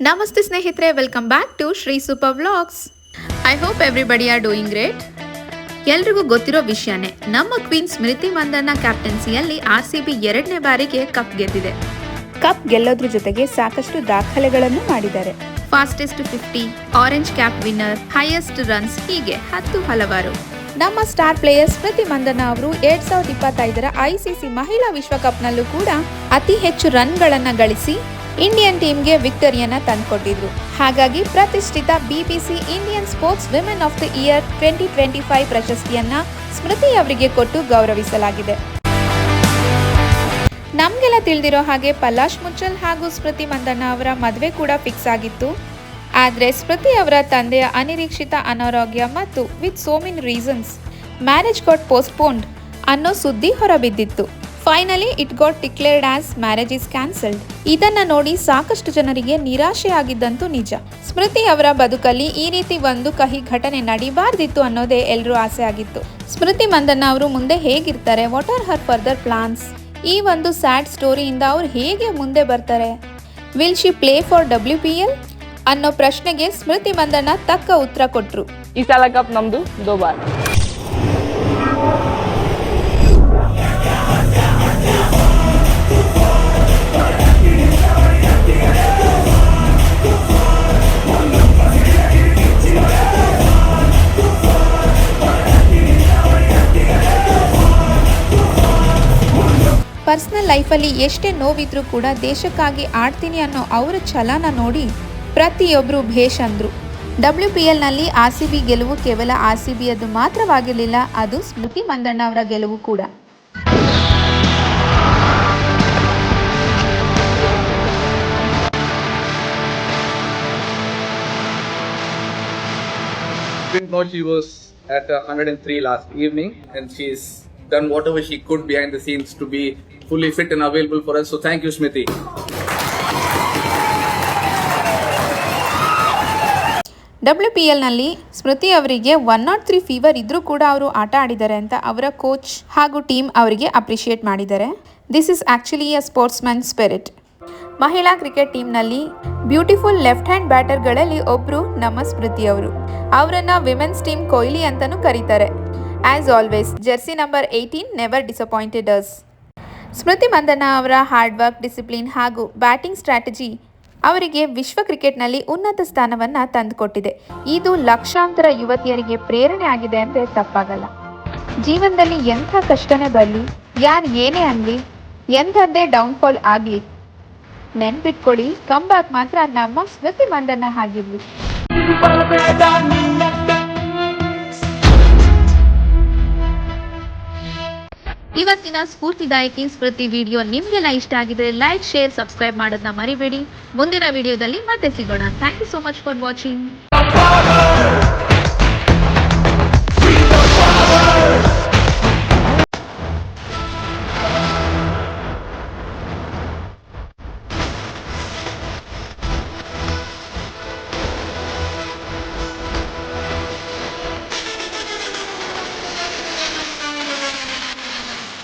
ನಮಸ್ತೆ ಸ್ನೇಹಿತರೆ, welcome back to Shri Super Vlogs. I hope everybody are doing great. ಎಲ್ರಿಗೂ ಗೊತ್ತಿರೋ ವಿಷಯನೇ, ನಮ್ಮ ಕ್ವೀನ್ ಸ್ಮೃತಿ ಮಂದಣ್ಣ ಕ್ಯಾಪ್ಟನ್ಸಿಯಲ್ಲಿ RCB 2ನೇ ಬಾರಿಗೆ ಕಪ್ ಗೆದ್ದಿದೆ. ಕಪ್ ಗೆಲ್ಲೋದ್ರ ಜೊತೆಗೆ ಸಾಕಷ್ಟು ದಾಖಲೆಗಳನ್ನು ಮಾಡಿದ್ದಾರೆ. Fastest 50, orange cap winner, highest runs, ಹೀಗೆ ಹಲವಾರು. ನಮ್ಮ ಸ್ಟಾರ್ ಪ್ಲೇಯರ್ ಸ್ಮೃತಿ ಮಂದಣ್ಣ ಅವರು 2025ರ ICC ಮಹಿಳಾ ವಿಶ್ವಕಪ್ನಲ್ಲೂ ಕೂಡ ಅತಿ ಹೆಚ್ಚು ರನ್ಗಳನ್ನು ಗಳಿಸಿ ಇಂಡಿಯನ್ ಟೀಮ್ಗೆ ವಿಕ್ಟರಿಯನ್ನ ತಂದುಕೊಟ್ಟಿದ್ರು. ಹಾಗಾಗಿ ಪ್ರತಿಷ್ಠಿತ BBC Indian sports women of the year 2025 ಪ್ರಶಸ್ತಿಯನ್ನ ಸ್ಮೃತಿ ಅವರಿಗೆ ಕೊಟ್ಟು ಗೌರವಿಸಲಾಗಿದೆ. ನಮಗೆಲ್ಲ ತಿಳಿದಿರೋ ಹಾಗೆ ಪಲಾಶ್ ಮುಚ್ಚಲ್ ಹಾಗೂ ಸ್ಮೃತಿ ಮಂದಣ್ಣ ಅವರ ಮದುವೆ ಕೂಡ ಫಿಕ್ಸ್ ಆಗಿತ್ತು. ಆದರೆ ಸ್ಮೃತಿ ಅವರ ತಂದೆಯ ಅನಿರೀಕ್ಷಿತ ಅನಾರೋಗ್ಯ ಮತ್ತು with so many reasons marriage got postponed ಅನ್ನೋ ಸುದ್ದಿ ಹೊರಬಿದ್ದಿತ್ತು. Finally it got declared as marriage is cancelled. ಇದನ್ನ ನೋಡಿ ಸಾಕಷ್ಟು ಜನರಿಗೆ ನಿರಾಶೆ ಆಗಿದ್ದಂತೂ ನಿಜ. ಸ್ಮೃತಿ ಅವರ ಬದುಕಲ್ಲಿ ಈ ರೀತಿ ಒಂದು ಕಹಿ ಘಟನೆ ನಡೀಬಾರ್ದಿತ್ತು ಅನ್ನೋದೇ ಎಲ್ಲರೂ ಆಸೆ ಆಗಿತ್ತು. ಸ್ಮೃತಿ ಮಂದಣ್ಣ ಅವರು ಮುಂದೆ ಹೇಗಿರ್ತಾರೆ, what are her further plans, ಈ ಒಂದು ಸ್ಯಾಡ್ ಸ್ಟೋರಿಯಿಂದ ಅವ್ರು ಹೇಗೆ ಮುಂದೆ ಬರ್ತಾರೆ, will she play for WPL ಅನ್ನೋ ಪ್ರಶ್ನೆಗೆ ಸ್ಮೃತಿ ಮಂದಣ್ಣ ತಕ್ಕ ಉತ್ತರ ಕೊಟ್ರು. ಈ ಸಲ ಕಪ್ ನಮ್ದು ದೋಬಾರ್. ಪರ್ಸನಲ್ ಲೈಫಲ್ಲಿ ಎಷ್ಟೇ ನೋವಿದ್ರೂ ಕೂಡ ದೇಶಕ್ಕಾಗಿ ಆಡ್ತೀನಿ ಅನ್ನೋ ಅವರ ಛಲನ ನೋಡಿ ಪ್ರತಿಯೊಬ್ಬರು ಭೇಷ್ ಅಂದ್ರು. WPLನಲ್ಲಿ RCB ಗೆಲುವು ಕೇವಲ RCBಯದು ಮಾತ್ರವಾಗಿರಲಿಲ್ಲ, ಅದು ಸ್ಮೃತಿ ಮಂದಣ್ಣ ಅವರ ಗೆಲುವು ಕೂಡ. She was at 103 last evening and she's done whatever she could behind the scenes to be fully fit and available for us. So thank you, Smriti. WPLನಲ್ಲಿ ಸ್ಮೃತಿ ಅವರಿಗೆ 103 ಫೀವರ್ ಇದ್ರೂ ಕೂಡ ಅವರು ಆಟ ಆಡಿದ್ದಾರೆ ಅಂತ ಅವರ ಕೋಚ್ ಹಾಗೂ ಟೀಮ್ ಅವರಿಗೆ ಅಪ್ರಿಷಿಯೇಟ್ ಮಾಡಿದ್ದಾರೆ. This is actually a sportsman spirit. ಮಹಿಳಾ ಕ್ರಿಕೆಟ್ ಟೀಮ್ನಲ್ಲಿ ಬ್ಯೂಟಿಫುಲ್ ಲೆಫ್ಟ್ ಹ್ಯಾಂಡ್ ಬ್ಯಾಟರ್ಗಳಲ್ಲಿ ಒಬ್ಬರು ನಮ್ಮ ಸ್ಮೃತಿ ಅವರು. ಅವರನ್ನ ವಿಮೆನ್ಸ್ ಟೀಮ್ ಕೊಹ್ಲಿ ಅಂತಲೂ ಕರೀತಾರೆ. As always jersey number 18 never disappointed us. Smriti Mandhana ಅವರ ಹಾರ್ಡ್ ವರ್ಕ್, ಡಿಸಿಪ್ಲಿನ್ ಹಾಗೂ ಬ್ಯಾಟಿಂಗ್ ಸ್ಟ್ರಾಟಜಿ ಅವರಿಗೆ ವಿಶ್ವ ಕ್ರಿಕೆಟ್ನಲ್ಲಿ ಉನ್ನತ ಸ್ಥಾನವನ್ನು ತಂದುಕೊಟ್ಟಿದೆ. ಇದು ಲಕ್ಷಾಂತರ ಯುವತಿಯರಿಗೆ ಪ್ರೇರಣೆ ಆಗಿದೆ ಅಂದರೆ ತಪ್ಪಾಗಲ್ಲ. ಜೀವನದಲ್ಲಿ ಎಂಥ ಕಷ್ಟನೇ ಬರಲಿ, ಯಾರು ಏನೇ ಅನ್ನಲಿ, ಎಂಥದ್ದೇ ಡೌನ್ಫಾಲ್ ಆಗಲಿ, ನೆನ್ಪಿಟ್ಕೊಳ್ಳಿ, ಕಂಬ್ಯಾಕ್ ಮಾತ್ರ ನಮ್ಮ ಸ್ಮೃತಿ ಮಂದಣ್ಣ ಆಗಿರ್ಲಿ. ಇವತ್ತಿನ ಸ್ಫೂರ್ತಿದಾಯಕಿ ಸ್ಮೃತಿ ವಿಡಿಯೋ ನಿಮಗೆಲ್ಲ ಇಷ್ಟ ಆಗಿದ್ರೆ ಲೈಕ್, ಶೇರ್, ಸಬ್ಸ್ಕ್ರೈಬ್ ಮಾಡೋದನ್ನ ಮರಿಬೇಡಿ. ಮುಂದಿನ ವಿಡಿಯೋದಲ್ಲಿ ಮತ್ತೆ ಸಿಗೋಣ. Thank you so much for watching.